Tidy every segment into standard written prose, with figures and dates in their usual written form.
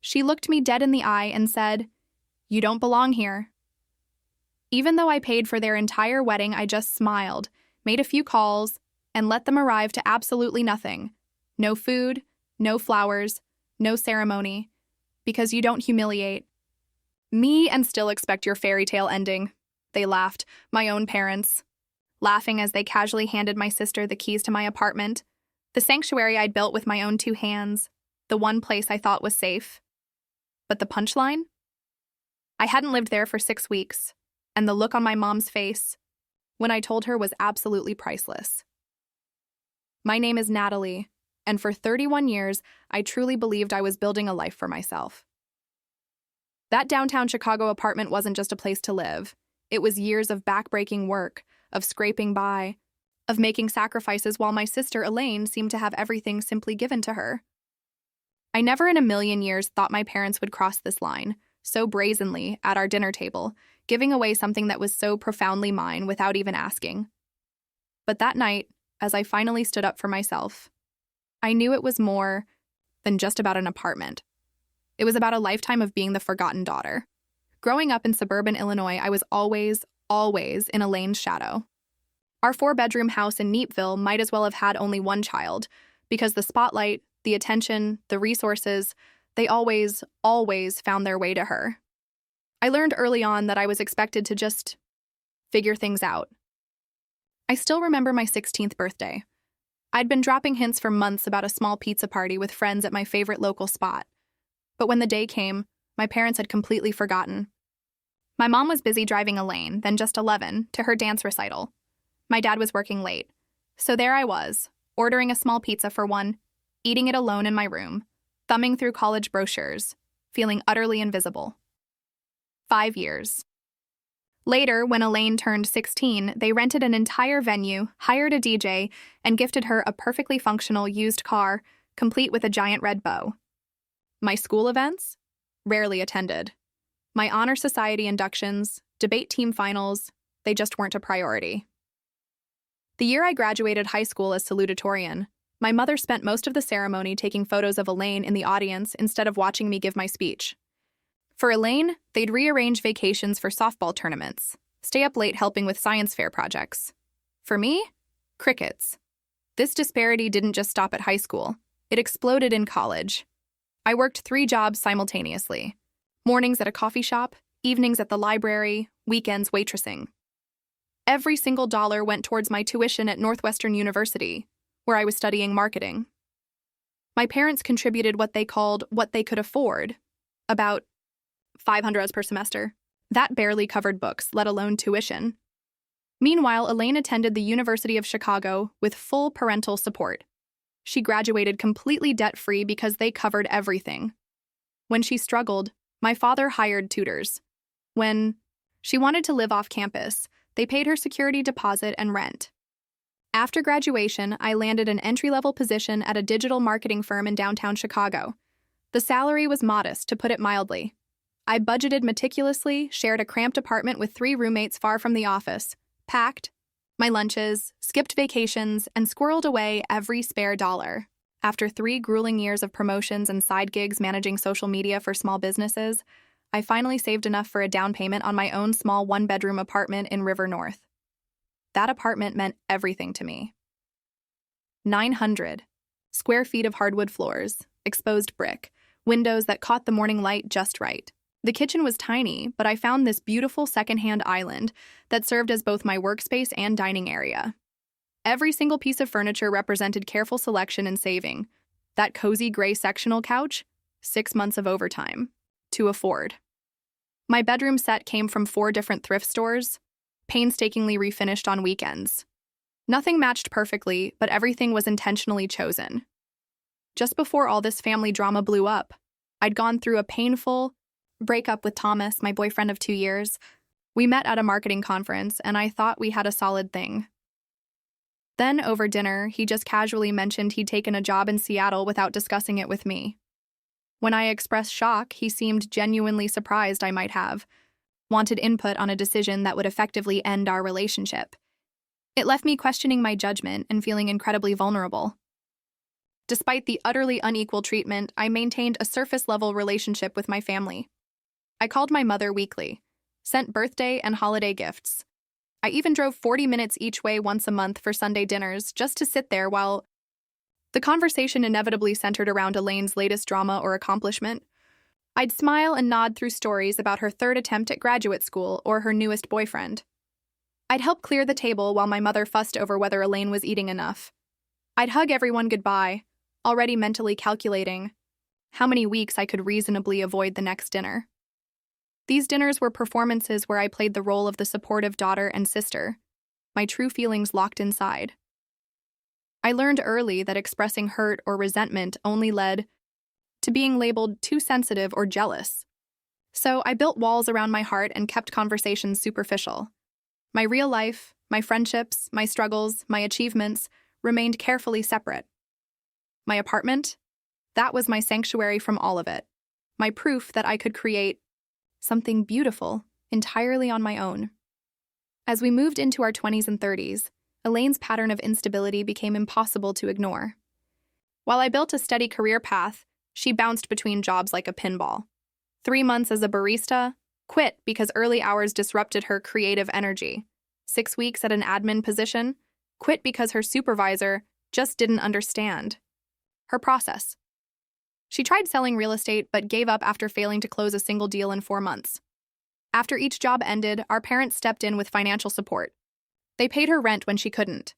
She looked me dead in the eye and said, "You don't belong here." Even though I paid for their entire wedding, I just smiled, made a few calls, and let them arrive to absolutely nothing. No food, no flowers, no ceremony, because you don't humiliate me and still expect your fairy tale ending. They laughed, my own parents, laughing as they casually handed my sister the keys to my apartment, the sanctuary I'd built with my own two hands, the one place I thought was safe. But the punchline? I hadn't lived there for 6 weeks, and the look on my mom's face when I told her was absolutely priceless. My name is Natalie, and for 31 years, I truly believed I was building a life for myself. That downtown Chicago apartment wasn't just a place to live. It was years of backbreaking work, of scraping by, of making sacrifices while my sister Elaine seemed to have everything simply given to her. I never in a million years thought my parents would cross this line, so brazenly, at our dinner table, giving away something that was so profoundly mine without even asking. But that night, as I finally stood up for myself, I knew it was more than just about an apartment. It was about a lifetime of being the forgotten daughter. Growing up in suburban Illinois, I was always in Elaine's shadow. Our 4-bedroom house in Neatville might as well have had only one child, because the spotlight, the attention, the resources, they always found their way to her. I learned early on that I was expected to just figure things out. I still remember my 16th birthday. I'd been dropping hints for months about a small pizza party with friends at my favorite local spot. But when the day came, my parents had completely forgotten. My mom was busy driving Elaine, then just 11, to her dance recital. My dad was working late. So there I was, ordering a small pizza for one, eating it alone in my room, thumbing through college brochures, feeling utterly invisible. 5 years. Later, when Elaine turned 16, they rented an entire venue, hired a DJ, and gifted her a perfectly functional used car, complete with a giant red bow. My school events? Rarely attended. My honor society inductions, debate team finals, they just weren't a priority. The year I graduated high school as salutatorian, my mother spent most of the ceremony taking photos of Elaine in the audience instead of watching me give my speech. For Elaine, they'd rearrange vacations for softball tournaments, stay up late helping with science fair projects. For me, crickets. This disparity didn't just stop at high school. It exploded in college. I worked 3 jobs simultaneously. Mornings at a coffee shop, evenings at the library, weekends waitressing. Every single dollar went towards my tuition at Northwestern University, where I was studying marketing. My parents contributed what they called what they could afford, about $500 per semester. That barely covered books, let alone tuition. Meanwhile, Elaine attended the University of Chicago with full parental support. She graduated completely debt-free because they covered everything. When she struggled, my father hired tutors. When she wanted to live off campus, they paid her security deposit and rent. After graduation, I landed an entry-level position at a digital marketing firm in downtown Chicago. The salary was modest, to put it mildly. I budgeted meticulously, shared a cramped apartment with 3 roommates far from the office, packed my lunches, skipped vacations, and squirreled away every spare dollar. After 3 grueling years of promotions and side gigs managing social media for small businesses, I finally saved enough for a down payment on my own small 1-bedroom apartment in River North. That apartment meant everything to me. 900 square feet of hardwood floors, exposed brick, windows that caught the morning light just right. The kitchen was tiny, but I found this beautiful secondhand island that served as both my workspace and dining area. Every single piece of furniture represented careful selection and saving. That cozy gray sectional couch, 6 months of overtime to afford. My bedroom set came from 4 different thrift stores, painstakingly refinished on weekends. Nothing matched perfectly, but everything was intentionally chosen. Just before all this family drama blew up, I'd gone through a painful breakup with Thomas, my boyfriend of 2 years. We met at a marketing conference, and I thought we had a solid thing. Then, over dinner, he just casually mentioned he'd taken a job in Seattle without discussing it with me. When I expressed shock, he seemed genuinely surprised I might have wanted input on a decision that would effectively end our relationship. It left me questioning my judgment and feeling incredibly vulnerable. Despite the utterly unequal treatment, I maintained a surface-level relationship with my family. I called my mother weekly, sent birthday and holiday gifts. I even drove 40 minutes each way once a month for Sunday dinners just to sit there while the conversation inevitably centered around Elaine's latest drama or accomplishment. I'd smile and nod through stories about her third attempt at graduate school or her newest boyfriend. I'd help clear the table while my mother fussed over whether Elaine was eating enough. I'd hug everyone goodbye, already mentally calculating how many weeks I could reasonably avoid the next dinner. These dinners were performances where I played the role of the supportive daughter and sister, my true feelings locked inside. I learned early that expressing hurt or resentment only led to being labeled too sensitive or jealous. So I built walls around my heart and kept conversations superficial. My real life, my friendships, my struggles, my achievements remained carefully separate. My apartment? That was my sanctuary from all of it. My proof that I could create something beautiful entirely on my own. As we moved into our 20s and 30s, Elaine's pattern of instability became impossible to ignore. While I built a steady career path, she bounced between jobs like a pinball. 3 months as a barista, quit because early hours disrupted her creative energy. 6 weeks at an admin position, quit because her supervisor just didn't understand her process. She tried selling real estate but gave up after failing to close a single deal in 4 months. After each job ended, our parents stepped in with financial support. They paid her rent when she couldn't,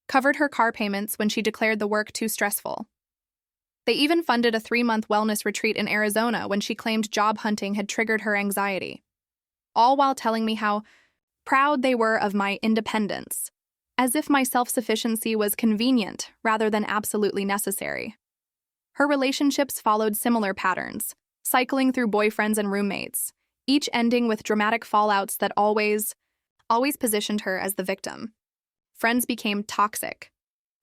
covered her car payments when she declared the work too stressful. They even funded a 3-month wellness retreat in Arizona when she claimed job hunting had triggered her anxiety, all while telling me how proud they were of my independence, as if my self-sufficiency was convenient rather than absolutely necessary. Her relationships followed similar patterns, cycling through boyfriends and roommates, each ending with dramatic fallouts that always positioned her as the victim. Friends became toxic.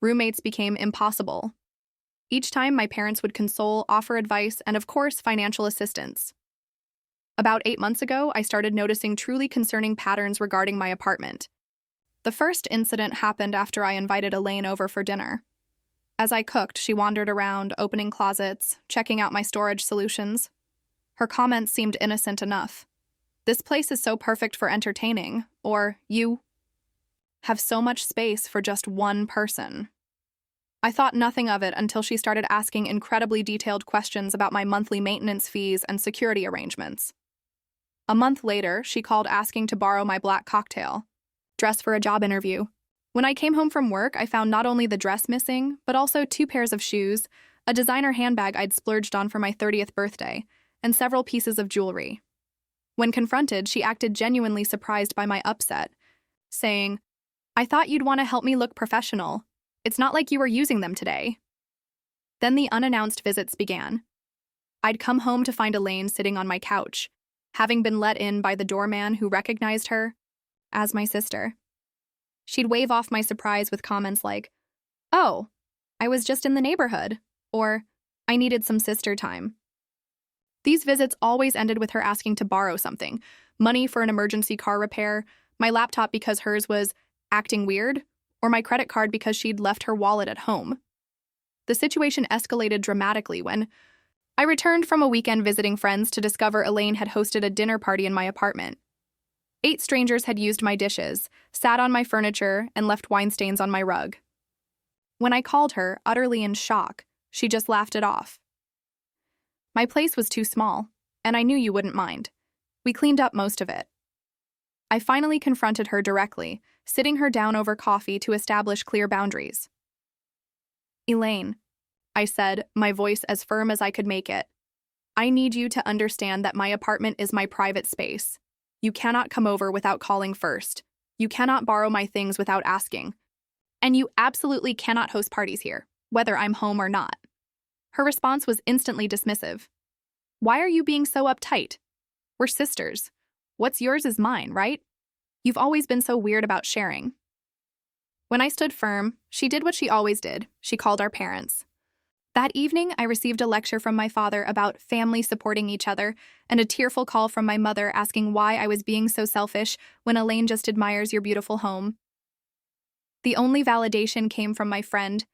Roommates became impossible. Each time, my parents would console, offer advice, and of course, financial assistance. About 8 months ago, I started noticing truly concerning patterns regarding my apartment. The first incident happened after I invited Elaine over for dinner. As I cooked, she wandered around, opening closets, checking out my storage solutions. Her comments seemed innocent enough. "This place is so perfect for entertaining," or "You have so much space for just one person." I thought nothing of it until she started asking incredibly detailed questions about my monthly maintenance fees and security arrangements. A month later, she called asking to borrow my black cocktail dress for a job interview. When I came home from work, I found not only the dress missing, but also 2 pairs of shoes, a designer handbag I'd splurged on for my 30th birthday, and several pieces of jewelry. When confronted, she acted genuinely surprised by my upset, saying, "I thought you'd want to help me look professional. It's not like you were using them today." Then the unannounced visits began. I'd come home to find Elaine sitting on my couch, having been let in by the doorman who recognized her as my sister. She'd wave off my surprise with comments like, "Oh, I was just in the neighborhood," or "I needed some sister time." These visits always ended with her asking to borrow something: money for an emergency car repair, my laptop because hers was acting weird, or my credit card because she'd left her wallet at home. The situation escalated dramatically when I returned from a weekend visiting friends to discover Elaine had hosted a dinner party in my apartment. 8 strangers had used my dishes, sat on my furniture, and left wine stains on my rug. When I called her, utterly in shock, she just laughed it off. My place was too small, and I knew you wouldn't mind. We cleaned up most of it. I finally confronted her directly, sitting her down over coffee to establish clear boundaries. "Elaine," I said, my voice as firm as I could make it, "I need you to understand that my apartment is my private space. You cannot come over without calling first. You cannot borrow my things without asking. And you absolutely cannot host parties here, whether I'm home or not." Her response was instantly dismissive. "Why are you being so uptight? We're sisters. What's yours is mine, right? You've always been so weird about sharing." When I stood firm, she did what she always did. She called our parents. That evening, I received a lecture from my father about family supporting each other and a tearful call from my mother asking why I was being so selfish when Elaine just admires your beautiful home. The only validation came from my friend,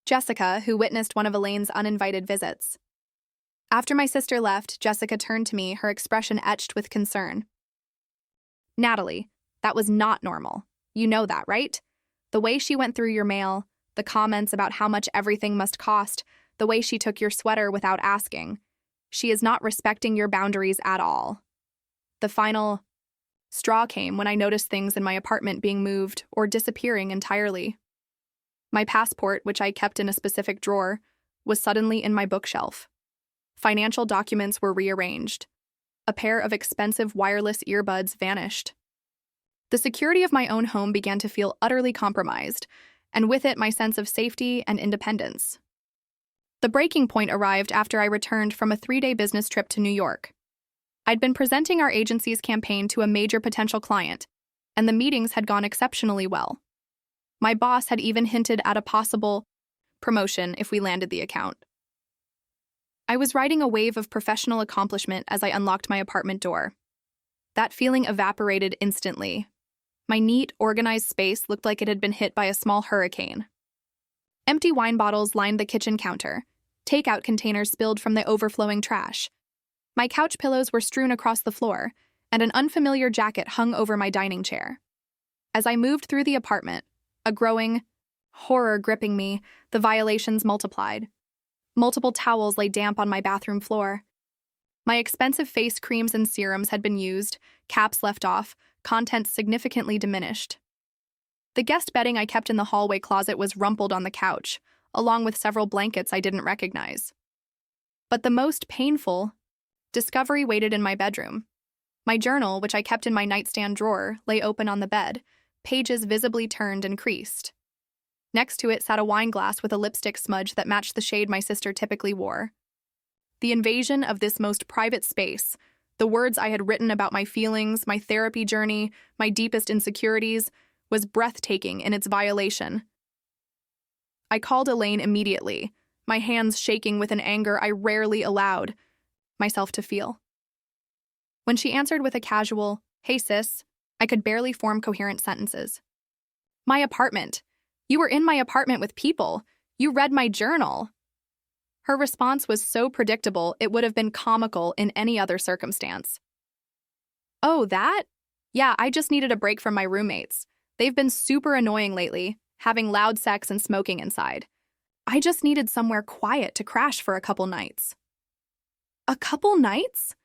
Jessica, who witnessed one of Elaine's uninvited visits. After my sister left, Jessica turned to me, her expression etched with concern. Natalie, that was not normal. You know that, right? The way she went through your mail, the comments about how much everything must cost, the way she took your sweater without asking. She is not respecting your boundaries at all. The final straw came when I noticed things in my apartment being moved or disappearing entirely. My passport, which I kept in a specific drawer, was suddenly in my bookshelf. Financial documents were rearranged. A pair of expensive wireless earbuds vanished. The security of my own home began to feel utterly compromised, and with it my sense of safety and independence. The breaking point arrived after I returned from a 3-day business trip to New York. I'd been presenting our agency's campaign to a major potential client, and the meetings had gone exceptionally well. My boss had even hinted at a possible promotion if we landed the account. I was riding a wave of professional accomplishment as I unlocked my apartment door. That feeling evaporated instantly. My neat, organized space looked like it had been hit by a small hurricane. Empty wine bottles lined the kitchen counter. Takeout containers spilled from the overflowing trash. My couch pillows were strewn across the floor, and an unfamiliar jacket hung over my dining chair. As I moved through the apartment, a growing horror gripping me, the violations multiplied. Multiple towels lay damp on my bathroom floor. My expensive face creams and serums had been used, caps left off, contents significantly diminished. The guest bedding I kept in the hallway closet was rumpled on the couch, along with several blankets I didn't recognize. But the most painful discovery waited in my bedroom. My journal, which I kept in my nightstand drawer, lay open on the bed, pages visibly turned and creased. Next to it sat a wine glass with a lipstick smudge that matched the shade my sister typically wore. The invasion of this most private space, the words I had written about my feelings, my therapy journey, my deepest insecurities, was breathtaking in its violation. I called Elaine immediately, my hands shaking with an anger I rarely allowed myself to feel. When she answered with a casual, "Hey sis," I could barely form coherent sentences. "My apartment. You were in my apartment with people. You read my journal." Her response was so predictable it would have been comical in any other circumstance. "Oh, that? Yeah, I just needed a break from my roommates. They've been super annoying lately, having loud sex and smoking inside. I just needed somewhere quiet to crash for a couple nights." "A couple nights?"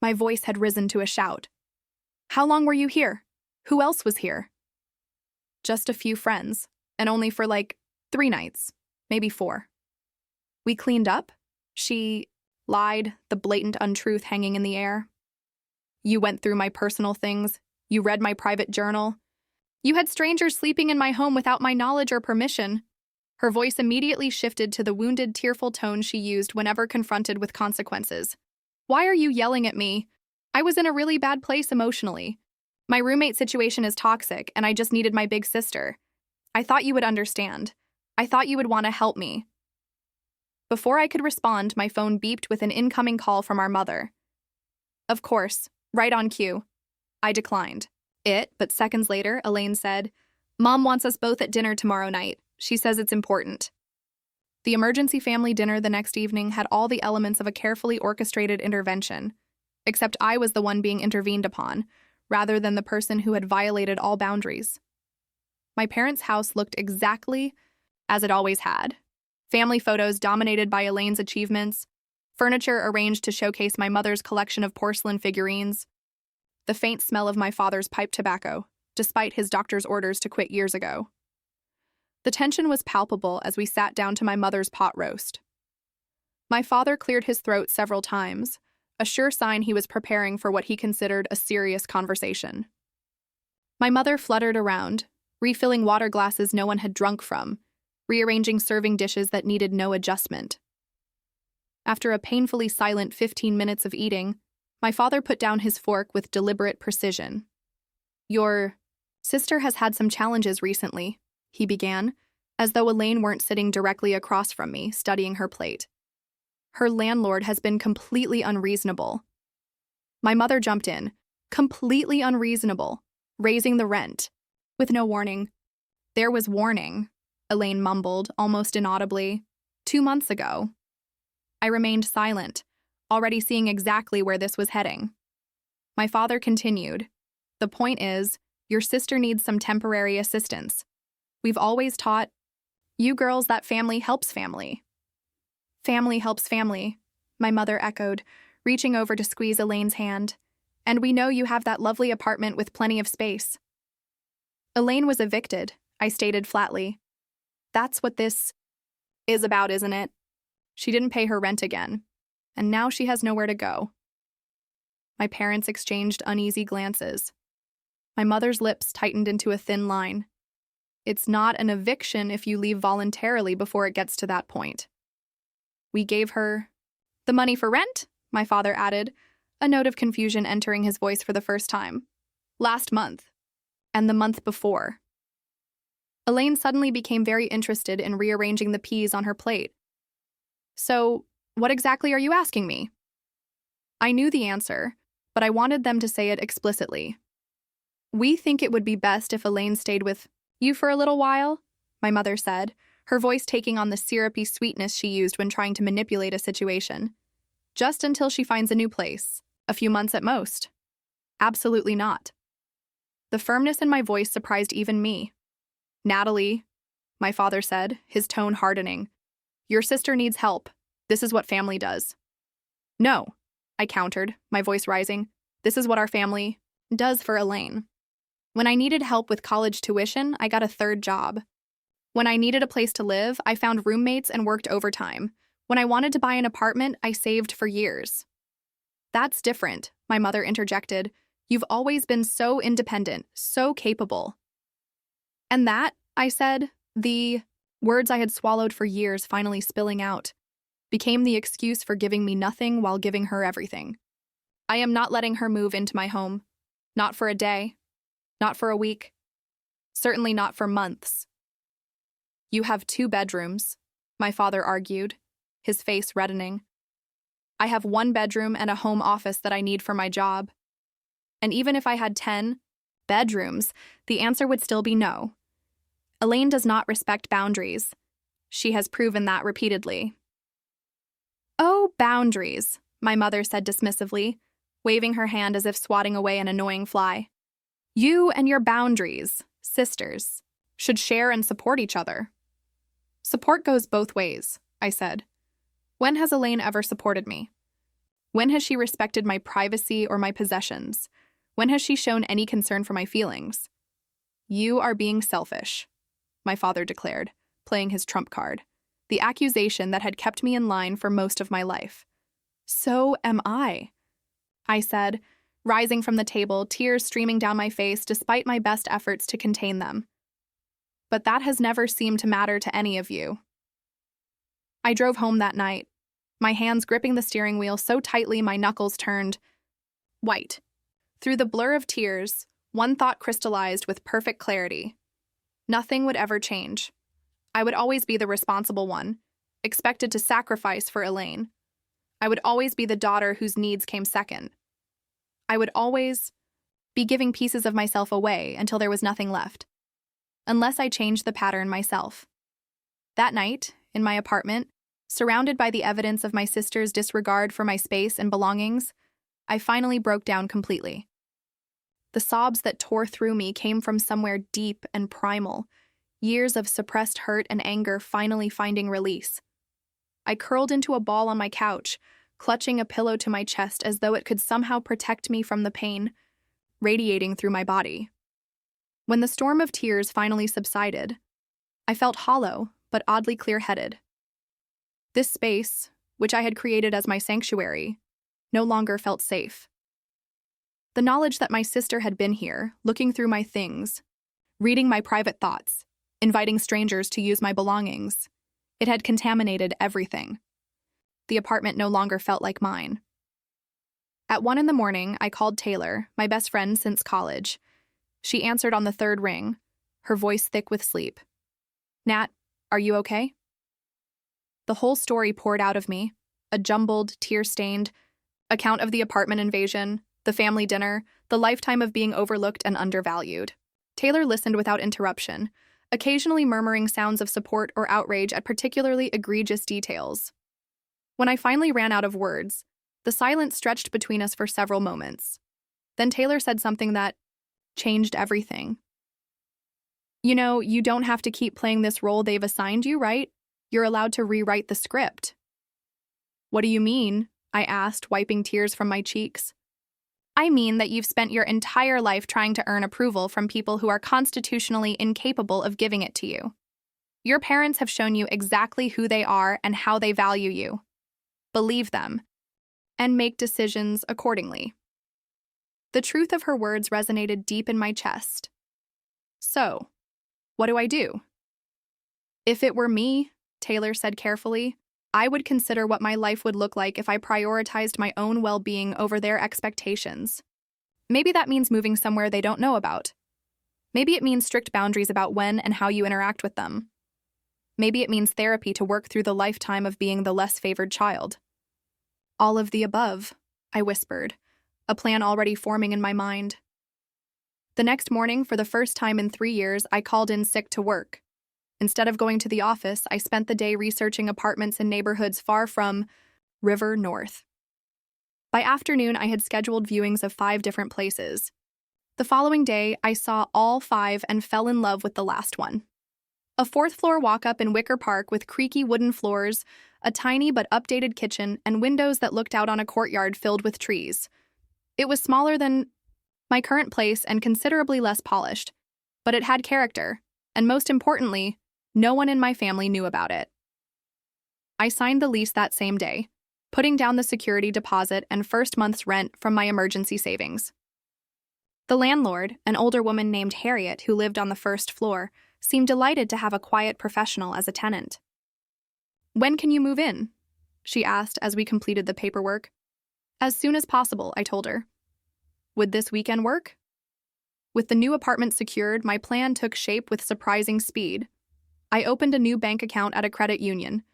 My voice had risen to a shout. "How long were you here? Who else was here?" "Just a few friends, and only for 3 nights, maybe 4. "We cleaned up?" She lied, the blatant untruth hanging in the air. "You went through my personal things. You read my private journal. You had strangers sleeping in my home without my knowledge or permission." Her voice immediately shifted to the wounded, tearful tone she used whenever confronted with consequences. "Why are you yelling at me? I was in a really bad place emotionally. My roommate situation is toxic, and I just needed my big sister. I thought you would understand. I thought you would want to help me." Before I could respond, my phone beeped with an incoming call from our mother. "Of course, right on cue." I declined it, but seconds later, Elaine said, "Mom wants us both at dinner tomorrow night. She says it's important." The emergency family dinner the next evening had all the elements of a carefully orchestrated intervention, except I was the one being intervened upon, rather than the person who had violated all boundaries. My parents' house looked exactly as it always had. Family photos dominated by Elaine's achievements, furniture arranged to showcase my mother's collection of porcelain figurines, the faint smell of my father's pipe tobacco, despite his doctor's orders to quit years ago. The tension was palpable as we sat down to my mother's pot roast. My father cleared his throat several times, a sure sign he was preparing for what he considered a serious conversation. My mother fluttered around, refilling water glasses no one had drunk from, rearranging serving dishes that needed no adjustment. After a painfully silent 15 minutes of eating, my father put down his fork with deliberate precision. "Your sister has had some challenges recently," he began, as though Elaine weren't sitting directly across from me, studying her plate. "Her landlord has been completely unreasonable." My mother jumped in, completely unreasonable, raising the rent. With no warning. There was warning. Elaine mumbled, almost inaudibly. 2 months ago. I remained silent, already seeing exactly where this was heading. My father continued. The point is, your sister needs some temporary assistance. We've always taught you girls that family helps family. Family helps family, my mother echoed, reaching over to squeeze Elaine's hand. And we know you have that lovely apartment with plenty of space. Elaine was evicted, I stated flatly. That's what this is about, isn't it? She didn't pay her rent again, and now she has nowhere to go. My parents exchanged uneasy glances. My mother's lips tightened into a thin line. It's not an eviction if you leave voluntarily before it gets to that point. We gave her the money for rent, my father added, a note of confusion entering his voice for the first time. Last month, and the month before. Elaine suddenly became very interested in rearranging the peas on her plate. So, what exactly are you asking me? I knew the answer, but I wanted them to say it explicitly. We think it would be best if Elaine stayed with you for a little while, my mother said, her voice taking on the syrupy sweetness she used when trying to manipulate a situation. Just until she finds a new place, a few months at most. Absolutely not. The firmness in my voice surprised even me. Natalie, my father said, his tone hardening. Your sister needs help. This is what family does. No, I countered, my voice rising. This is what our family does for Elaine. When I needed help with college tuition, I got a third job. When I needed a place to live, I found roommates and worked overtime. When I wanted to buy an apartment, I saved for years. That's different, my mother interjected. You've always been so independent, so capable. And that, I said, the words I had swallowed for years finally spilling out, became the excuse for giving me nothing while giving her everything. I am not letting her move into my home. Not for a day. Not for a week. Certainly not for months. You have 2 bedrooms, my father argued, his face reddening. I have 1 bedroom and a home office that I need for my job. And even if I had 10 bedrooms, the answer would still be no. Elaine does not respect boundaries. She has proven that repeatedly. Oh, boundaries, my mother said dismissively, waving her hand as if swatting away an annoying fly. You and your boundaries, sisters, should share and support each other. Support goes both ways, I said. When has Elaine ever supported me? When has she respected my privacy or my possessions? When has she shown any concern for my feelings? You are being selfish, my father declared, playing his trump card, the accusation that had kept me in line for most of my life. So am I said, rising from the table, tears streaming down my face despite my best efforts to contain them. But that has never seemed to matter to any of you. I drove home that night, my hands gripping the steering wheel so tightly my knuckles turned white. Through the blur of tears, one thought crystallized with perfect clarity. Nothing would ever change. I would always be the responsible one, expected to sacrifice for Elaine. I would always be the daughter whose needs came second. I would always be giving pieces of myself away until there was nothing left. Unless I changed the pattern myself. That night, in my apartment, surrounded by the evidence of my sister's disregard for my space and belongings, I finally broke down completely. The sobs that tore through me came from somewhere deep and primal, years of suppressed hurt and anger finally finding release. I curled into a ball on my couch, clutching a pillow to my chest as though it could somehow protect me from the pain radiating through my body. When the storm of tears finally subsided, I felt hollow but oddly clear-headed. This space, which I had created as my sanctuary, no longer felt safe. The knowledge that my sister had been here, looking through my things, reading my private thoughts, inviting strangers to use my belongings, it had contaminated everything. The apartment no longer felt like mine. At 1 a.m, I called Taylor, my best friend since college. She answered on the 3rd ring, her voice thick with sleep. Nat, are you okay? The whole story poured out of me, a jumbled, tear-stained account of the apartment invasion, the family dinner, the lifetime of being overlooked and undervalued. Taylor listened without interruption, occasionally murmuring sounds of support or outrage at particularly egregious details. When I finally ran out of words, the silence stretched between us for several moments. Then Taylor said something that changed everything. "You know, you don't have to keep playing this role they've assigned you, right? You're allowed to rewrite the script." "What do you mean?" I asked, wiping tears from my cheeks. "I mean that you've spent your entire life trying to earn approval from people who are constitutionally incapable of giving it to you. Your parents have shown you exactly who they are and how they value you. Believe them, and make decisions accordingly." The truth of her words resonated deep in my chest. "So, what do I do?" "If it were me," Taylor said carefully, "I would consider what my life would look like if I prioritized my own well-being over their expectations. Maybe that means moving somewhere they don't know about. Maybe it means strict boundaries about when and how you interact with them. Maybe it means therapy to work through the lifetime of being the less favored child." "All of the above," I whispered, a plan already forming in my mind. The next morning, for the first time in 3 years, I called in sick to work. Instead of going to the office, I spent the day researching apartments in neighborhoods far from River North. By afternoon, I had scheduled viewings of 5 different places. The following day, I saw all 5 and fell in love with the last one. A 4th-floor walk-up in Wicker Park with creaky wooden floors, a tiny but updated kitchen, and windows that looked out on a courtyard filled with trees. It was smaller than my current place and considerably less polished, but it had character, and most importantly, no one in my family knew about it. I signed the lease that same day, putting down the security deposit and first month's rent from my emergency savings. The landlord, an older woman named Harriet who lived on the 1st floor, seemed delighted to have a quiet professional as a tenant. "When can you move in?" she asked as we completed the paperwork. "As soon as possible," I told her. Would this weekend work? With the new apartment secured, my plan took shape with surprising speed. I opened a new bank account at a credit union,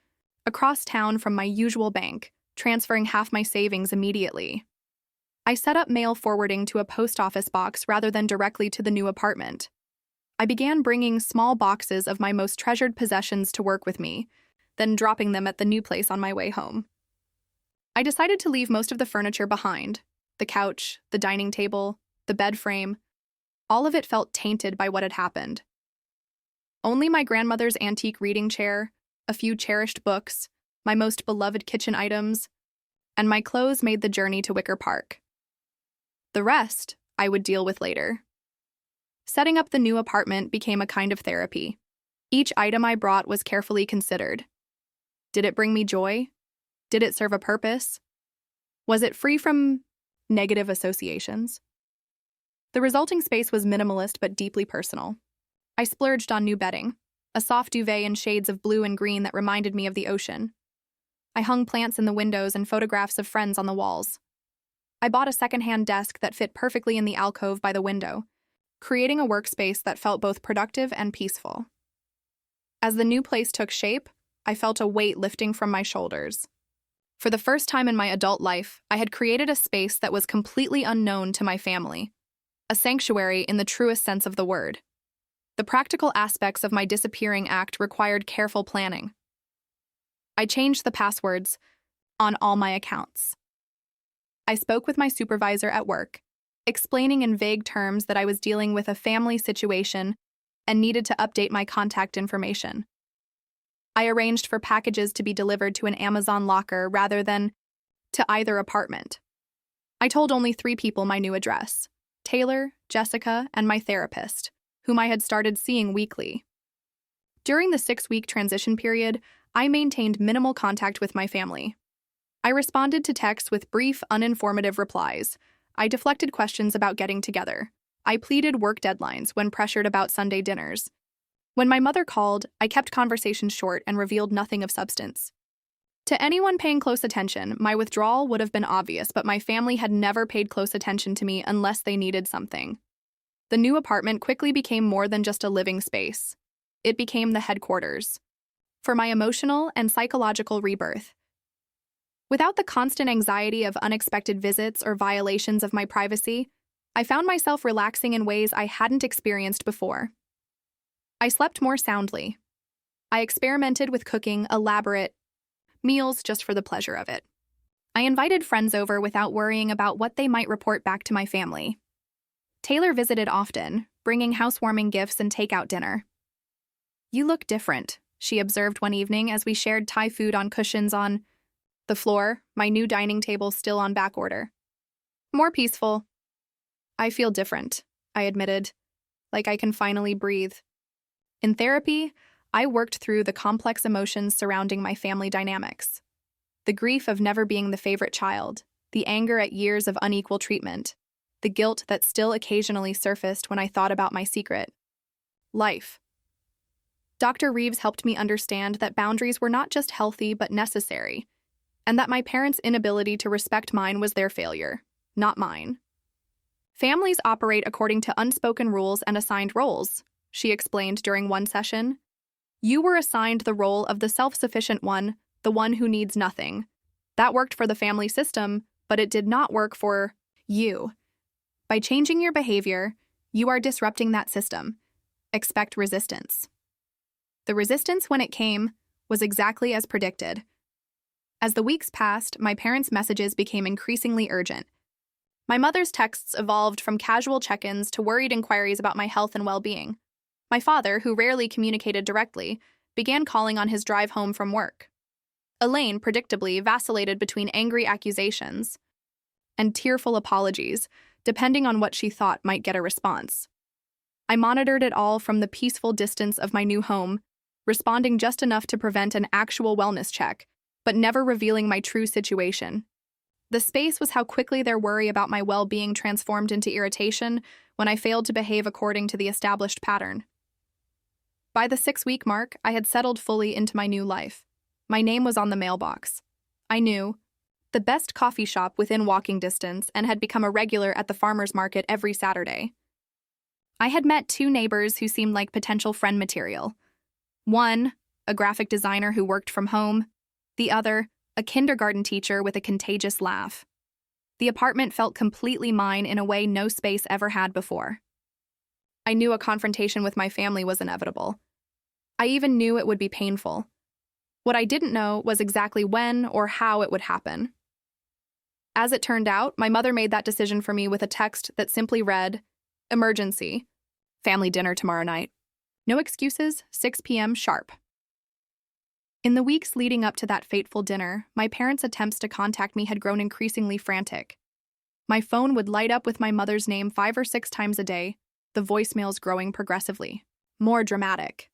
across town from my usual bank, transferring half my savings immediately. I set up mail forwarding to a post office box rather than directly to the new apartment. I began bringing small boxes of my most treasured possessions to work with me, then dropping them at the new place on my way home. I decided to leave most of the furniture behind: the couch, the dining table, the bed frame. All of it felt tainted by what had happened. Only my grandmother's antique reading chair, a few cherished books, my most beloved kitchen items, and my clothes made the journey to Wicker Park. The rest I would deal with later. Setting up the new apartment became a kind of therapy. Each item I brought was carefully considered. Did it bring me joy? Did it serve a purpose? Was it free from negative associations? The resulting space was minimalist but deeply personal. I splurged on new bedding, a soft duvet in shades of blue and green that reminded me of the ocean. I hung plants in the windows and photographs of friends on the walls. I bought a secondhand desk that fit perfectly in the alcove by the window, creating a workspace that felt both productive and peaceful. As the new place took shape, I felt a weight lifting from my shoulders. For the first time in my adult life, I had created a space that was completely unknown to my family, a sanctuary in the truest sense of the word. The practical aspects of my disappearing act required careful planning. I changed the passwords on all my accounts. I spoke with my supervisor at work, explaining in vague terms that I was dealing with a family situation and needed to update my contact information. I arranged for packages to be delivered to an Amazon locker rather than to either apartment. I told only 3 people my new address: Taylor, Jessica, and my therapist, whom I had started seeing weekly. During the 6-week transition period, I maintained minimal contact with my family. I responded to texts with brief, uninformative replies. I deflected questions about getting together. I pleaded work deadlines when pressured about Sunday dinners. When my mother called, I kept conversations short and revealed nothing of substance. To anyone paying close attention, my withdrawal would have been obvious, but my family had never paid close attention to me unless they needed something. The new apartment quickly became more than just a living space. It became the headquarters for my emotional and psychological rebirth. Without the constant anxiety of unexpected visits or violations of my privacy, I found myself relaxing in ways I hadn't experienced before. I slept more soundly. I experimented with cooking elaborate meals just for the pleasure of it. I invited friends over without worrying about what they might report back to my family. Taylor visited often, bringing housewarming gifts and takeout dinner. "You look different," she observed one evening as we shared Thai food on cushions on the floor, my new dining table still on back order. "More peaceful." "I feel different," I admitted, like I can finally breathe. In therapy, I worked through the complex emotions surrounding my family dynamics. The grief of never being the favorite child, the anger at years of unequal treatment, the guilt that still occasionally surfaced when I thought about my secret life. Dr. Reeves helped me understand that boundaries were not just healthy but necessary, and that my parents' inability to respect mine was their failure, not mine. "Families operate according to unspoken rules and assigned roles," she explained during one session. "You were assigned the role of the self-sufficient one, the one who needs nothing. That worked for the family system, but it did not work for you. By changing your behavior, you are disrupting that system. Expect resistance." The resistance, when it came, was exactly as predicted. As the weeks passed, my parents' messages became increasingly urgent. My mother's texts evolved from casual check-ins to worried inquiries about my health and well-being. My father, who rarely communicated directly, began calling on his drive home from work. Elaine, predictably, vacillated between angry accusations and tearful apologies, depending on what she thought might get a response. I monitored it all from the peaceful distance of my new home, responding just enough to prevent an actual wellness check, but never revealing my true situation. The space was how quickly their worry about my well-being transformed into irritation when I failed to behave according to the established pattern. By the 6-week mark, I had settled fully into my new life. My name was on the mailbox. I knew the best coffee shop within walking distance and had become a regular at the farmer's market every Saturday. I had met 2 neighbors who seemed like potential friend material. One, a graphic designer who worked from home. The other, a kindergarten teacher with a contagious laugh. The apartment felt completely mine in a way no space ever had before. I knew a confrontation with my family was inevitable. I even knew it would be painful. What I didn't know was exactly when or how it would happen. As it turned out, my mother made that decision for me with a text that simply read, "Emergency. Family dinner tomorrow night. No excuses, 6 p.m. sharp." In the weeks leading up to that fateful dinner, my parents' attempts to contact me had grown increasingly frantic. My phone would light up with my mother's name 5 or 6 times a day, the voicemails growing progressively more dramatic.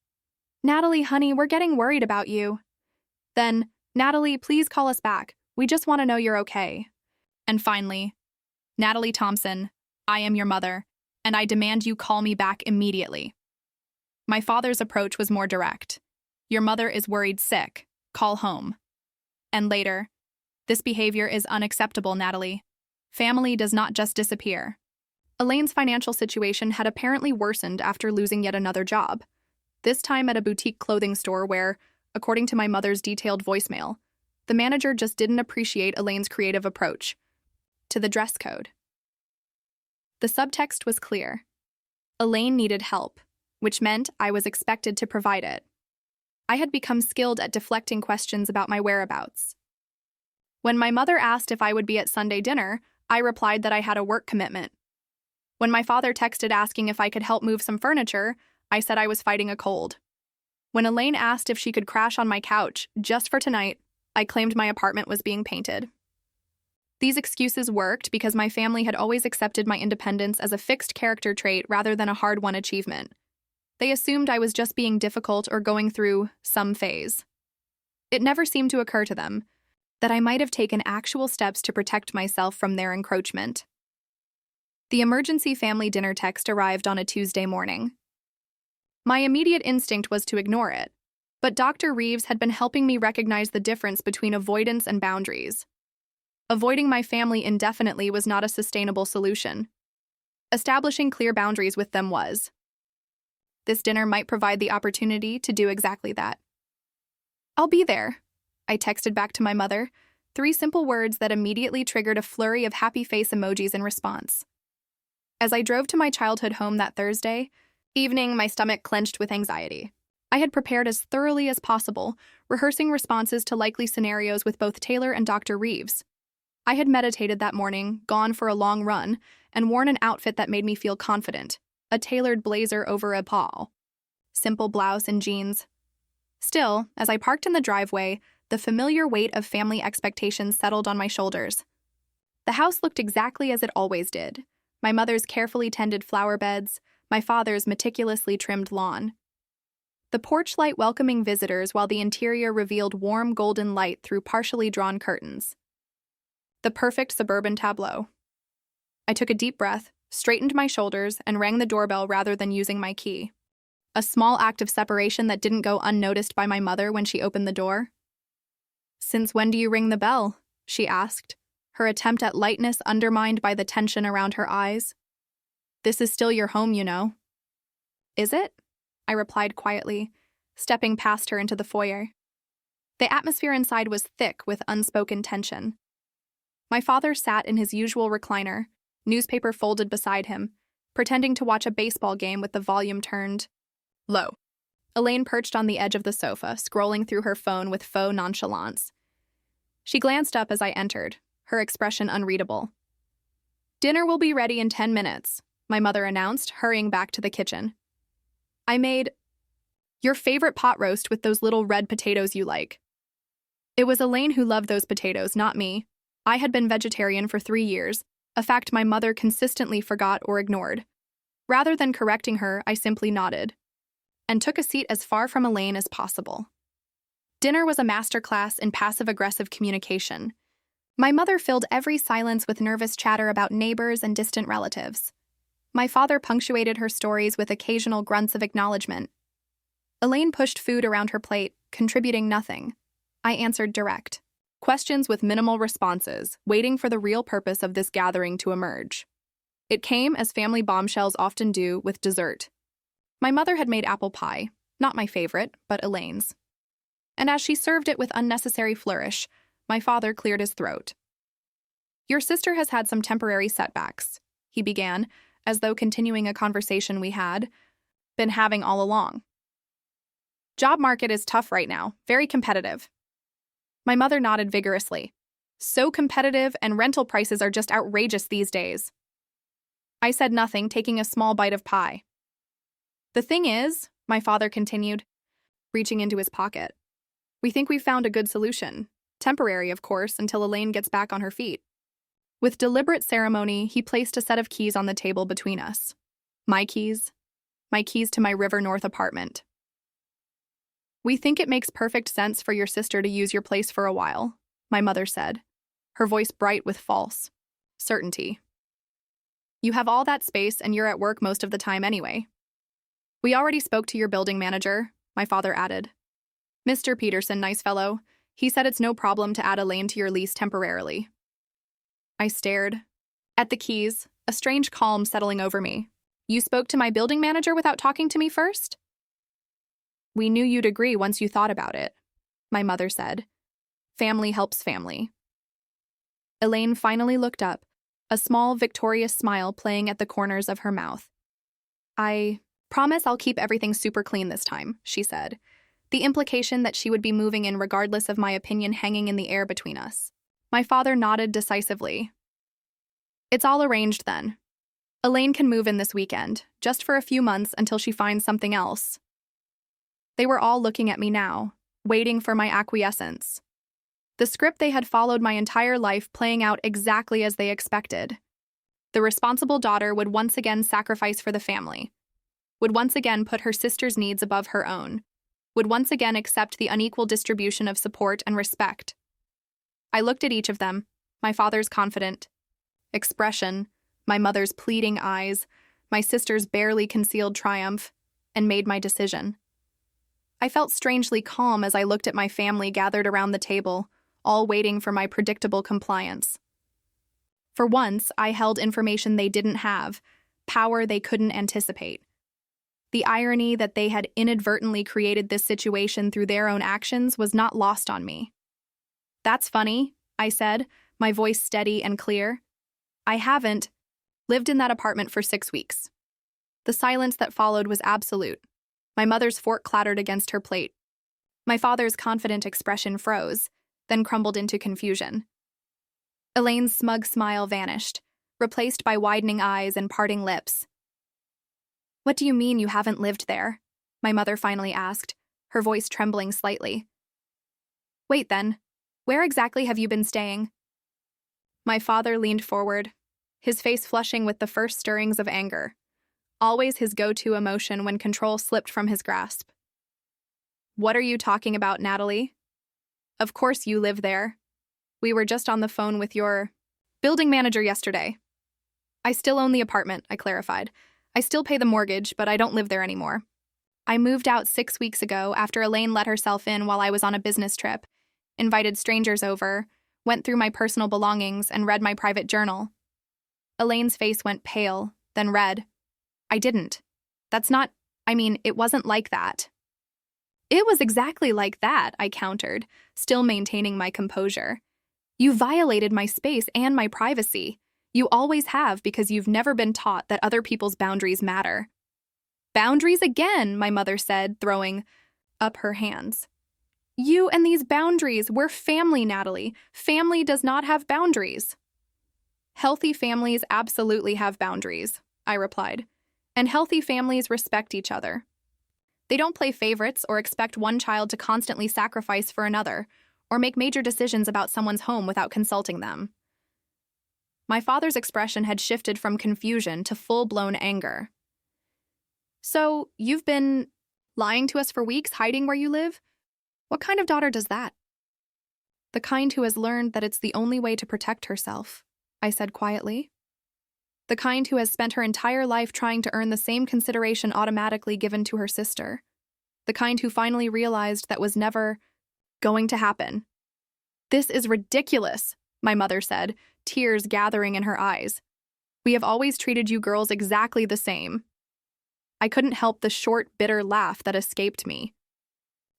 "Natalie, honey, we're getting worried about you." Then, "Natalie, please call us back. We just want to know you're okay." And finally, "Natalie Thompson, I am your mother, and I demand you call me back immediately." My father's approach was more direct. "Your mother is worried sick. Call home." And later, "This behavior is unacceptable, Natalie. Family does not just disappear." Elaine's financial situation had apparently worsened after losing yet another job, this time at a boutique clothing store where, according to my mother's detailed voicemail, the manager just didn't appreciate Elaine's creative approach to the dress code. The subtext was clear. Elaine needed help, which meant I was expected to provide it. I had become skilled at deflecting questions about my whereabouts. When my mother asked if I would be at Sunday dinner, I replied that I had a work commitment. When my father texted asking if I could help move some furniture, I said I was fighting a cold. When Elaine asked if she could crash on my couch just for tonight, I claimed my apartment was being painted. These excuses worked because my family had always accepted my independence as a fixed character trait rather than a hard-won achievement. They assumed I was just being difficult or going through some phase. It never seemed to occur to them that I might have taken actual steps to protect myself from their encroachment. The emergency family dinner text arrived on a Tuesday morning. My immediate instinct was to ignore it, but Dr. Reeves had been helping me recognize the difference between avoidance and boundaries. Avoiding my family indefinitely was not a sustainable solution. Establishing clear boundaries with them was. This dinner might provide the opportunity to do exactly that. "I'll be there," I texted back to my mother, 3 simple words that immediately triggered a flurry of happy face emojis in response. As I drove to my childhood home that Thursday, Evening, my stomach clenched with anxiety. I had prepared as thoroughly as possible, rehearsing responses to likely scenarios with both Taylor and Dr. Reeves. I had meditated that morning, gone for a long run, and worn an outfit that made me feel confident, a tailored blazer over a pall, simple blouse and jeans. Still, as I parked in the driveway, the familiar weight of family expectations settled on my shoulders. The house looked exactly as it always did. My mother's carefully tended flower beds, my father's meticulously trimmed lawn. The porch light welcoming visitors while the interior revealed warm golden light through partially drawn curtains. The perfect suburban tableau. I took a deep breath, straightened my shoulders, and rang the doorbell rather than using my key. A small act of separation that didn't go unnoticed by my mother when she opened the door. "Since when do you ring the bell?" she asked, her attempt at lightness undermined by the tension around her eyes. "This is still your home, you know." "Is it?" I replied quietly, stepping past her into the foyer. The atmosphere inside was thick with unspoken tension. My father sat in his usual recliner, newspaper folded beside him, pretending to watch a baseball game with the volume turned low. Elaine perched on the edge of the sofa, scrolling through her phone with faux nonchalance. She glanced up as I entered, her expression unreadable. "Dinner will be ready in 10 minutes, my mother announced, hurrying back to the kitchen. "I made your favorite pot roast with those little red potatoes you like." It was Elaine who loved those potatoes, not me. I had been vegetarian for 3 years, a fact my mother consistently forgot or ignored. Rather than correcting her, I simply nodded and took a seat as far from Elaine as possible. Dinner was a masterclass in passive-aggressive communication. My mother filled every silence with nervous chatter about neighbors and distant relatives. My father punctuated her stories with occasional grunts of acknowledgement. Elaine pushed food around her plate, contributing nothing. I answered direct questions with minimal responses, waiting for the real purpose of this gathering to emerge. It came, as family bombshells often do, with dessert. My mother had made apple pie, not my favorite, but Elaine's. And as she served it with unnecessary flourish, my father cleared his throat. "Your sister has had some temporary setbacks," he began, as though continuing a conversation we had been having all along. "Job market is tough right now, very competitive." My mother nodded vigorously. "So competitive, and rental prices are just outrageous these days." I said nothing, taking a small bite of pie. "The thing is," my father continued, reaching into his pocket, "we think we've found a good solution. Temporary, of course, until Elaine gets back on her feet." With deliberate ceremony, he placed a set of keys on the table between us. My keys to my River North apartment. "We think it makes perfect sense for your sister to use your place for a while," my mother said, her voice bright with false certainty. "You have all that space and you're at work most of the time anyway." "We already spoke to your building manager," my father added. "Mr. Peterson, nice fellow. He said it's no problem to add Elaine to your lease temporarily." I stared at the keys, a strange calm settling over me. "You spoke to my building manager without talking to me first?" "We knew you'd agree once you thought about it," my mother said. "Family helps family." Elaine finally looked up, a small, victorious smile playing at the corners of her mouth. "I promise I'll keep everything super clean this time," she said, the implication that she would be moving in regardless of my opinion hanging in the air between us. My father nodded decisively. "It's all arranged then. Elaine can move in this weekend, just for a few months until she finds something else." They were all looking at me now, waiting for my acquiescence. The script they had followed my entire life playing out exactly as they expected. The responsible daughter would once again sacrifice for the family, would once again put her sister's needs above her own, would once again accept the unequal distribution of support and respect. I looked at each of them, my father's confident expression, my mother's pleading eyes, my sister's barely concealed triumph, and made my decision. I felt strangely calm as I looked at my family gathered around the table, all waiting for my predictable compliance. For once, I held information they didn't have, power they couldn't anticipate. The irony that they had inadvertently created this situation through their own actions was not lost on me. "That's funny," I said, my voice steady and clear. "I haven't lived in that apartment for 6 weeks. The silence that followed was absolute. My mother's fork clattered against her plate. My father's confident expression froze, then crumbled into confusion. Elaine's smug smile vanished, replaced by widening eyes and parting lips. "What do you mean you haven't lived there?" my mother finally asked, her voice trembling slightly. "Wait then, where exactly have you been staying?" My father leaned forward, his face flushing with the first stirrings of anger, always his go-to emotion when control slipped from his grasp. "What are you talking about, Natalie? Of course you live there. We were just on the phone with your building manager yesterday." "I still own the apartment," I clarified. "I still pay the mortgage, but I don't live there anymore. I moved out 6 weeks ago after Elaine let herself in while I was on a business trip, invited strangers over, went through my personal belongings, and read my private journal." Elaine's face went pale, then red. "I didn't. It wasn't like that." "It was exactly like that," I countered, still maintaining my composure. "You violated my space and my privacy. You always have because you've never been taught that other people's boundaries matter." "Boundaries again," my mother said, throwing up her hands. "You and these boundaries, we're family, Natalie. Family does not have boundaries." "Healthy families absolutely have boundaries," I replied. "And healthy families respect each other. They don't play favorites or expect one child to constantly sacrifice for another, or make major decisions about someone's home without consulting them." My father's expression had shifted from confusion to full-blown anger. "So, you've been lying to us for weeks, hiding where you live? What kind of daughter does that?" "The kind who has learned that it's the only way to protect herself," I said quietly. "The kind who has spent her entire life trying to earn the same consideration automatically given to her sister. The kind who finally realized that was never going to happen." "This is ridiculous," my mother said, tears gathering in her eyes. "We have always treated you girls exactly the same." I couldn't help the short, bitter laugh that escaped me.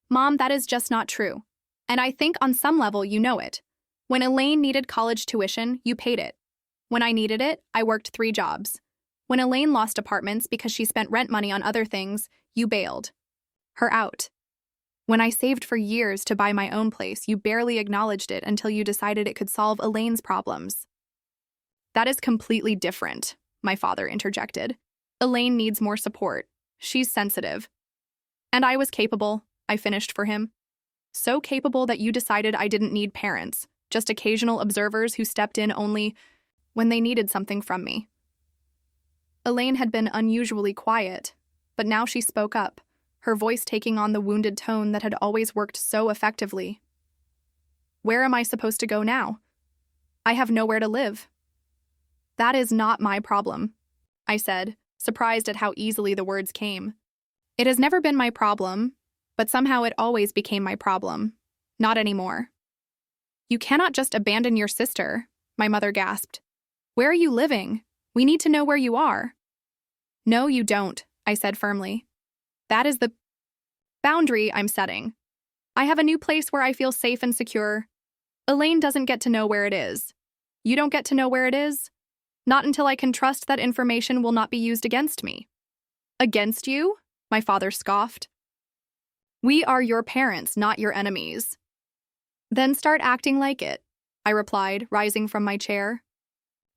"Mom, that is just not true. And I think on some level you know it. When Elaine needed college tuition, you paid it. When I needed it, I worked 3 jobs. When Elaine lost apartments because she spent rent money on other things, you bailed her out. When I saved for years to buy my own place, you barely acknowledged it until you decided it could solve Elaine's problems." "That is completely different," my father interjected. "Elaine needs more support. She's sensitive." "And I was capable," I finished for him. "So capable that you decided I didn't need parents, just occasional observers who stepped in only when they needed something from me." Elaine had been unusually quiet, but now she spoke up, her voice taking on the wounded tone that had always worked so effectively. "Where am I supposed to go now? I have nowhere to live." "That is not my problem," I said, surprised at how easily the words came. "It has never been my problem, but somehow it always became my problem. Not anymore." "You cannot just abandon your sister," my mother gasped. "Where are you living? We need to know where you are." "No, you don't," I said firmly. "That is the boundary I'm setting. I have a new place where I feel safe and secure. Elaine doesn't get to know where it is. You don't get to know where it is. Not until I can trust that information will not be used against me." "Against you?" my father scoffed. "We are your parents, not your enemies." "Then start acting like it," I replied, rising from my chair.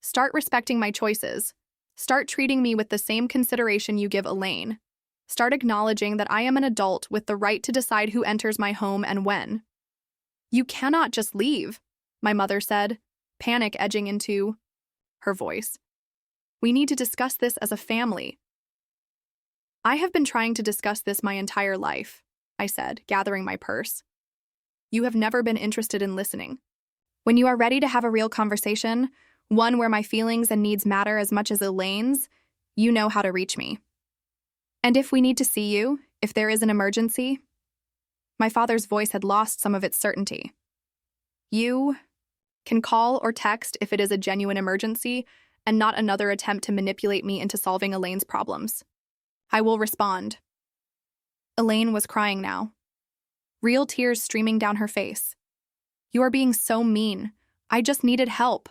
"Start respecting my choices. Start treating me with the same consideration you give Elaine. Start acknowledging that I am an adult with the right to decide who enters my home and when." "You cannot just leave," my mother said, panic edging into her voice. "We need to discuss this as a family." "I have been trying to discuss this my entire life," I said, gathering my purse. "You have never been interested in listening. When you are ready to have a real conversation, one where my feelings and needs matter as much as Elaine's, you know how to reach me. And if we need to see you, if there is an emergency," my father's voice had lost some of its certainty, "you can call or text if it is a genuine emergency and not another attempt to manipulate me into solving Elaine's problems. I will respond." Elaine was crying now, real tears streaming down her face. "You are being so mean. I just needed help."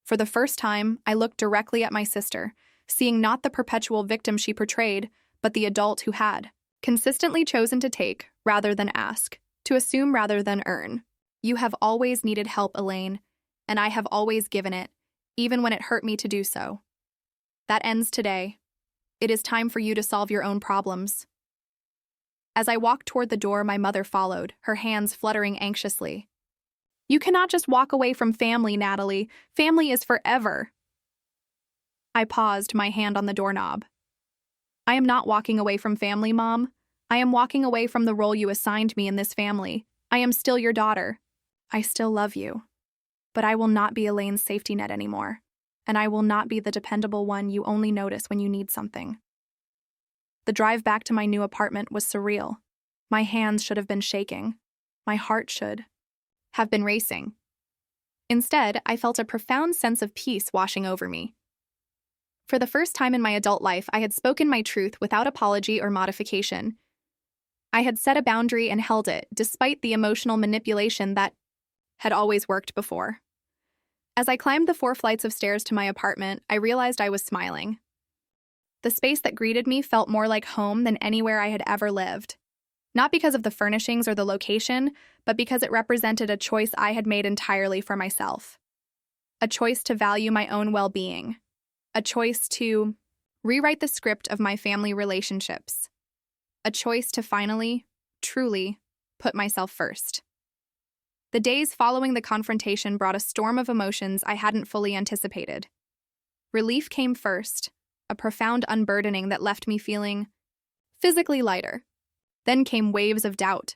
For the first time, I looked directly at my sister, seeing not the perpetual victim she portrayed, but the adult who had consistently chosen to take rather than ask, to assume rather than earn. You have always needed help, Elaine, and I have always given it, even when it hurt me to do so. That ends today. It is time for you to solve your own problems. As I walked toward the door, my mother followed, her hands fluttering anxiously. You cannot just walk away from family, Natalie. Family is forever. I paused, my hand on the doorknob. I am not walking away from family, Mom. I am walking away from the role you assigned me in this family. I am still your daughter. I still love you. But I will not be Elaine's safety net anymore, and I will not be the dependable one you only notice when you need something. The drive back to my new apartment was surreal. My hands should have been shaking. My heart should have been racing. Instead, I felt a profound sense of peace washing over me. For the first time in my adult life, I had spoken my truth without apology or modification. I had set a boundary and held it, despite the emotional manipulation that had always worked before. As I climbed the 4 flights of stairs to my apartment, I realized I was smiling. The space that greeted me felt more like home than anywhere I had ever lived. Not because of the furnishings or the location, but because it represented a choice I had made entirely for myself. A choice to value my own well-being. A choice to rewrite the script of my family relationships. A choice to finally, truly, put myself first. The days following the confrontation brought a storm of emotions I hadn't fully anticipated. Relief came first, a profound unburdening that left me feeling physically lighter. Then came waves of doubt.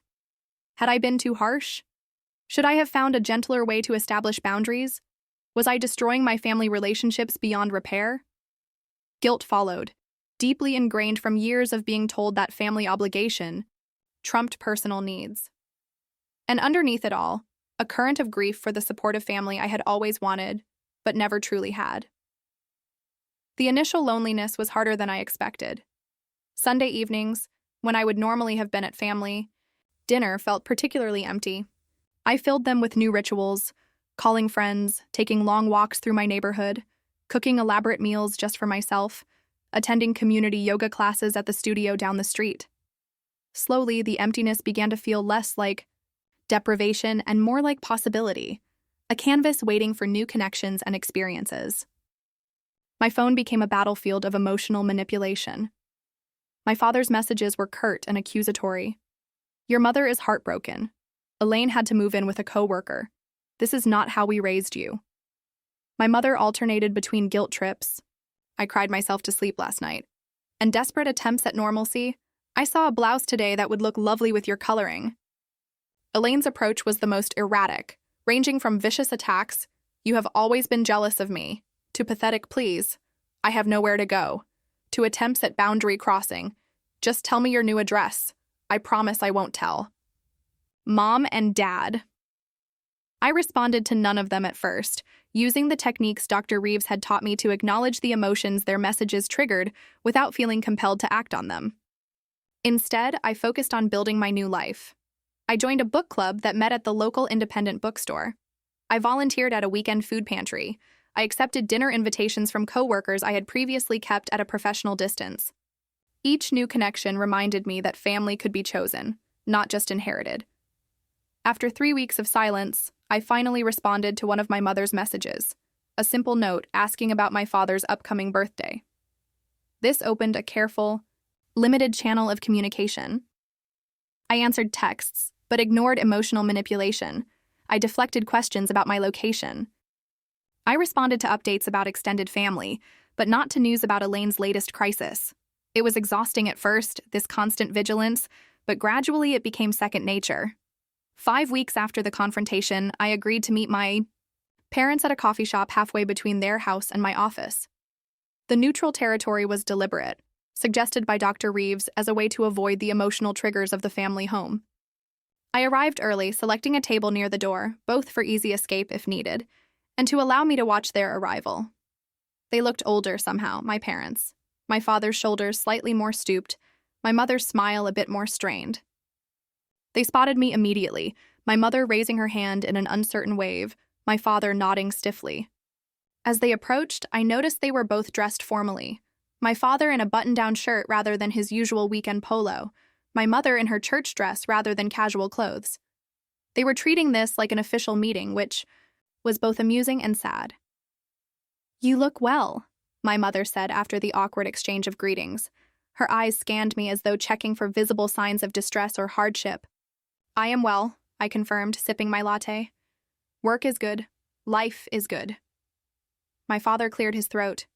Had I been too harsh? Should I have found a gentler way to establish boundaries? Was I destroying my family relationships beyond repair? Guilt followed, deeply ingrained from years of being told that family obligation trumped personal needs. And underneath it all, a current of grief for the supportive family I had always wanted, but never truly had. The initial loneliness was harder than I expected. Sunday evenings, when I would normally have been at family dinner, felt particularly empty. I filled them with new rituals, calling friends, taking long walks through my neighborhood, cooking elaborate meals just for myself, attending community yoga classes at the studio down the street. Slowly, the emptiness began to feel less like deprivation and more like possibility, a canvas waiting for new connections and experiences. My phone became a battlefield of emotional manipulation. My father's messages were curt and accusatory. Your mother is heartbroken. Elaine had to move in with a coworker. This is not how we raised you. My mother alternated between guilt trips, I cried myself to sleep last night, and desperate attempts at normalcy. I saw a blouse today that would look lovely with your coloring. Elaine's approach was the most erratic, ranging from vicious attacks, you have always been jealous of me, to pathetic pleas, I have nowhere to go, to attempts at boundary crossing, just tell me your new address, I promise I won't tell. Mom and Dad. I responded to none of them at first, using the techniques Dr. Reeves had taught me to acknowledge the emotions their messages triggered without feeling compelled to act on them. Instead, I focused on building my new life. I joined a book club that met at the local independent bookstore. I volunteered at a weekend food pantry. I accepted dinner invitations from coworkers I had previously kept at a professional distance. Each new connection reminded me that family could be chosen, not just inherited. After 3 weeks of silence, I finally responded to one of my mother's messages, a simple note asking about my father's upcoming birthday. This opened a careful, limited channel of communication. I answered texts, but ignored emotional manipulation. I deflected questions about my location. I responded to updates about extended family, but not to news about Elaine's latest crisis. It was exhausting at first, this constant vigilance, but gradually it became second nature. 5 weeks after the confrontation, I agreed to meet my parents at a coffee shop halfway between their house and my office. The neutral territory was deliberate, suggested by Dr. Reeves as a way to avoid the emotional triggers of the family home. I arrived early, selecting a table near the door, both for easy escape if needed, and to allow me to watch their arrival. They looked older somehow, my parents. My father's shoulders slightly more stooped, my mother's smile a bit more strained. They spotted me immediately, my mother raising her hand in an uncertain wave, my father nodding stiffly. As they approached, I noticed they were both dressed formally. My father in a button-down shirt rather than his usual weekend polo, my mother in her church dress rather than casual clothes. They were treating this like an official meeting, which was both amusing and sad. "You look well," my mother said after the awkward exchange of greetings. Her eyes scanned me as though checking for visible signs of distress or hardship. "I am well," I confirmed, sipping my latte. "Work is good. Life is good." My father cleared his throat.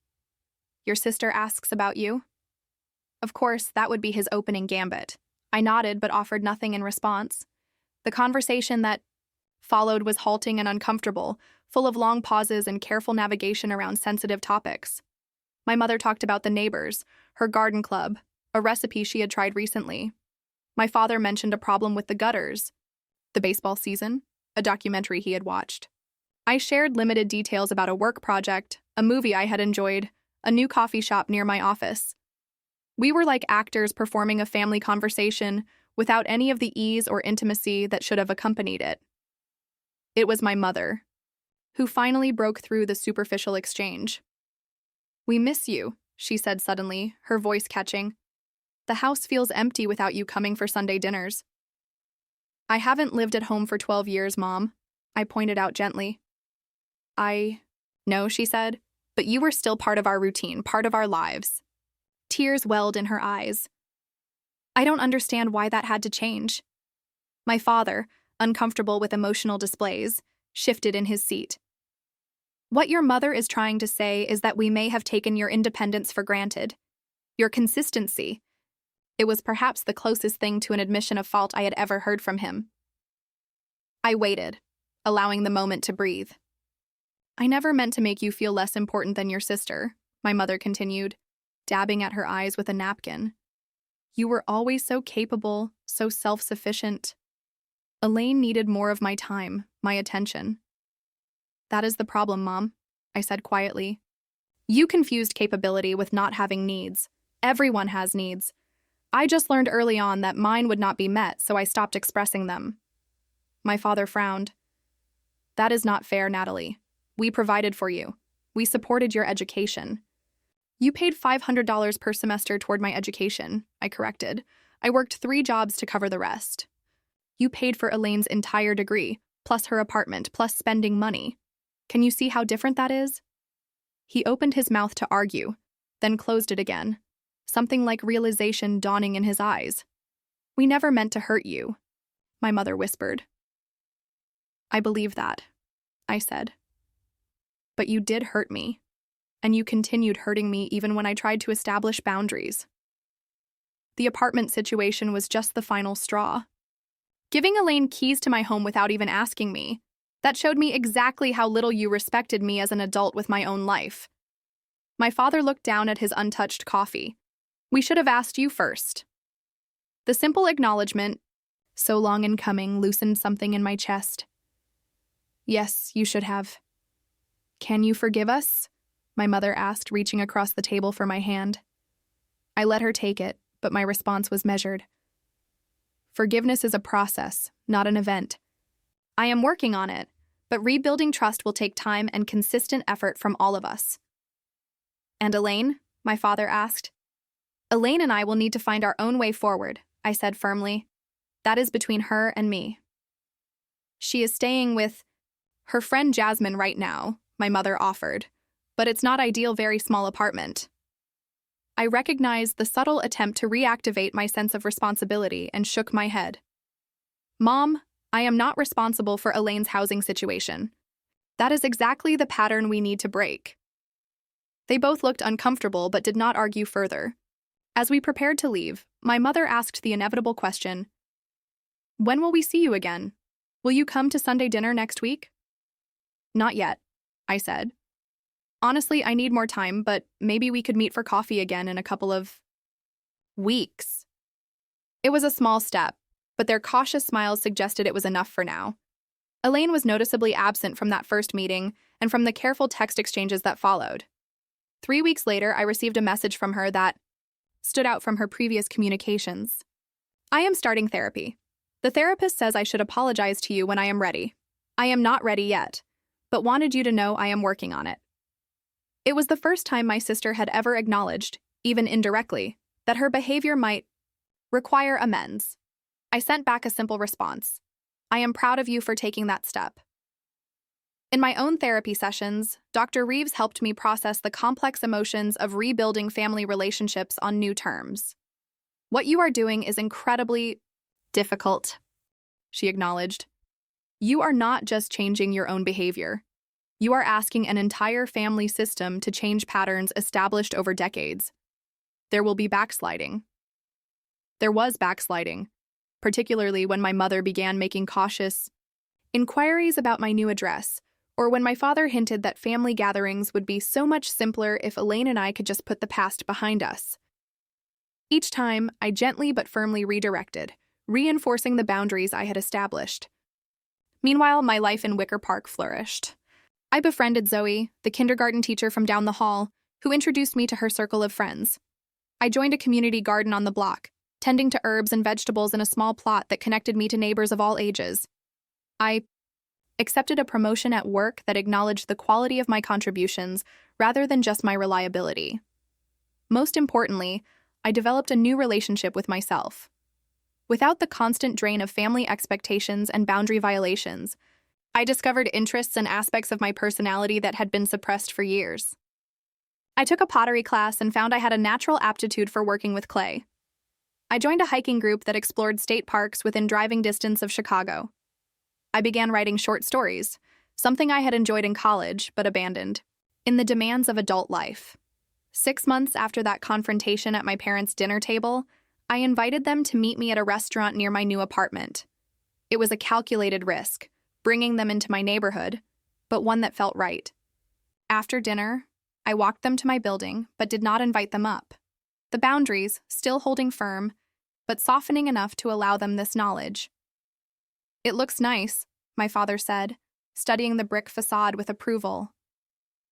"Your sister asks about you?" Of course, that would be his opening gambit. I nodded but offered nothing in response. The conversation that followed was halting and uncomfortable, full of long pauses and careful navigation around sensitive topics. My mother talked about the neighbors, her garden club, a recipe she had tried recently. My father mentioned a problem with the gutters, the baseball season, a documentary he had watched. I shared limited details about a work project, a movie I had enjoyed, a new coffee shop near my office. We were like actors performing a family conversation without any of the ease or intimacy that should have accompanied it. It was my mother, who finally broke through the superficial exchange. "We miss you," she said suddenly, her voice catching. "The house feels empty without you coming for Sunday dinners." "I haven't lived at home for 12 years, Mom," I pointed out gently. "I know," she said, "but you were still part of our routine, part of our lives." Tears welled in her eyes. "I don't understand why that had to change." My father, uncomfortable with emotional displays, shifted in his seat. "What your mother is trying to say is that we may have taken your independence for granted. Your consistency." It was perhaps the closest thing to an admission of fault I had ever heard from him. I waited, allowing the moment to breathe. "I never meant to make you feel less important than your sister," my mother continued, dabbing at her eyes with a napkin. "You were always so capable, so self-sufficient. Elaine needed more of my time, my attention." "That is the problem, Mom," I said quietly. "You confused capability with not having needs. Everyone has needs. I just learned early on that mine would not be met, so I stopped expressing them." My father frowned. "That is not fair, Natalie. We provided for you. We supported your education." "You paid $500 per semester toward my education," I corrected. "I worked 3 jobs to cover the rest." "You paid for Elaine's entire degree, plus her apartment, plus spending money. Can you see how different that is?" He opened his mouth to argue, then closed it again, something like realization dawning in his eyes. "We never meant to hurt you," my mother whispered. "I believe that," I said. "But you did hurt me, and you continued hurting me even when I tried to establish boundaries." The apartment situation was just the final straw. Giving Elaine keys to my home without even asking me, that showed me exactly how little you respected me as an adult with my own life. My father looked down at his untouched coffee. "We should have asked you first." The simple acknowledgement, so long in coming, loosened something in my chest. "Yes, you should have." "Can you forgive us?" my mother asked, reaching across the table for my hand. I let her take it, but my response was measured. "Forgiveness is a process, not an event. I am working on it, but rebuilding trust will take time and consistent effort from all of us." "And Elaine?" my father asked. "Elaine and I will need to find our own way forward," I said firmly. "That is between her and me." "She is staying with her friend Jasmine right now," my mother offered, "but it's not ideal, very small apartment." I recognized the subtle attempt to reactivate my sense of responsibility and shook my head. "Mom, I am not responsible for Elaine's housing situation. That is exactly the pattern we need to break." They both looked uncomfortable but did not argue further. As we prepared to leave, my mother asked the inevitable question, "When will we see you again? Will you come to Sunday dinner next week?" "Not yet," I said. "Honestly, I need more time, but maybe we could meet for coffee again in a couple of weeks." It was a small step, but their cautious smiles suggested it was enough for now. Elaine was noticeably absent from that first meeting and from the careful text exchanges that followed. 3 weeks later, I received a message from her that stood out from her previous communications. "I am starting therapy. The therapist says I should apologize to you when I am ready. I am not ready yet, but wanted you to know I am working on it. It was the first time my sister had ever acknowledged, even indirectly, that her behavior might require amends. I sent back a simple response. I am proud of you for taking that step. In my own therapy sessions, Dr. Reeves helped me process the complex emotions of rebuilding family relationships on new terms. What you are doing is incredibly difficult, she acknowledged. You are not just changing your own behavior. You are asking an entire family system to change patterns established over decades. There will be backsliding. There was backsliding, particularly when my mother began making cautious inquiries about my new address, or when my father hinted that family gatherings would be so much simpler if Elaine and I could just put the past behind us. Each time, I gently but firmly redirected, reinforcing the boundaries I had established. Meanwhile, my life in Wicker Park flourished. I befriended Zoe, the kindergarten teacher from down the hall, who introduced me to her circle of friends. I joined a community garden on the block, tending to herbs and vegetables in a small plot that connected me to neighbors of all ages. I accepted a promotion at work that acknowledged the quality of my contributions rather than just my reliability. Most importantly, I developed a new relationship with myself. Without the constant drain of family expectations and boundary violations, I discovered interests and aspects of my personality that had been suppressed for years. I took a pottery class and found I had a natural aptitude for working with clay. I joined a hiking group that explored state parks within driving distance of Chicago. I began writing short stories, something I had enjoyed in college but abandoned, in the demands of adult life. 6 months after that confrontation at my parents' dinner table, I invited them to meet me at a restaurant near my new apartment. It was a calculated risk, bringing them into my neighborhood, but one that felt right. After dinner, I walked them to my building, but did not invite them up. The boundaries, still holding firm, but softening enough to allow them this knowledge. It looks nice, my father said, studying the brick facade with approval.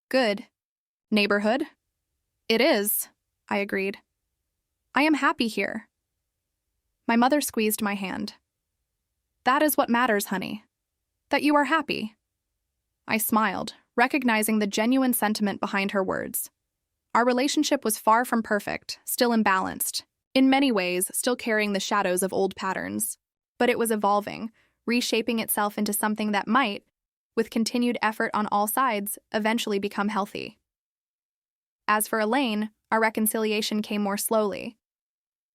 Good. Neighborhood? It is, I agreed. I am happy here. My mother squeezed my hand. That is what matters, honey. That you are happy. I smiled, recognizing the genuine sentiment behind her words. Our relationship was far from perfect, still imbalanced, in many ways still carrying the shadows of old patterns. But it was evolving, reshaping itself into something that might, with continued effort on all sides, eventually become healthy. As for Elaine, our reconciliation came more slowly.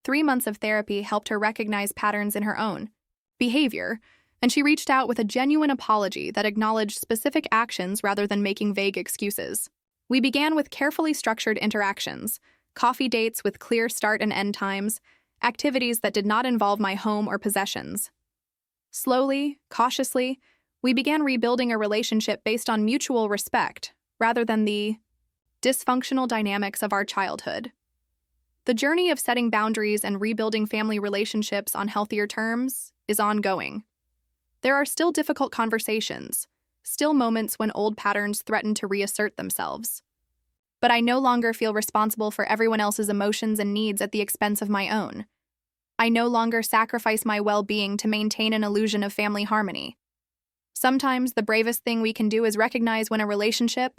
3 months of therapy helped her recognize patterns in her own behavior, and she reached out with a genuine apology that acknowledged specific actions rather than making vague excuses. We began with carefully structured interactions, coffee dates with clear start and end times, activities that did not involve my home or possessions. Slowly, cautiously, we began rebuilding a relationship based on mutual respect, rather than the dysfunctional dynamics of our childhood. The journey of setting boundaries and rebuilding family relationships on healthier terms is ongoing. There are still difficult conversations, still moments when old patterns threaten to reassert themselves. But I no longer feel responsible for everyone else's emotions and needs at the expense of my own. I no longer sacrifice my well-being to maintain an illusion of family harmony. Sometimes the bravest thing we can do is recognize when a relationship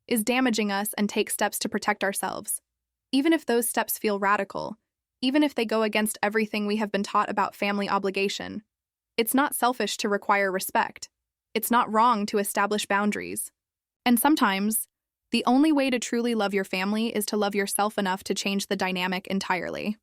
is damaging us and take steps to protect ourselves. Even if those steps feel radical, even if they go against everything we have been taught about family obligation, it's not selfish to require respect. It's not wrong to establish boundaries. And sometimes, the only way to truly love your family is to love yourself enough to change the dynamic entirely.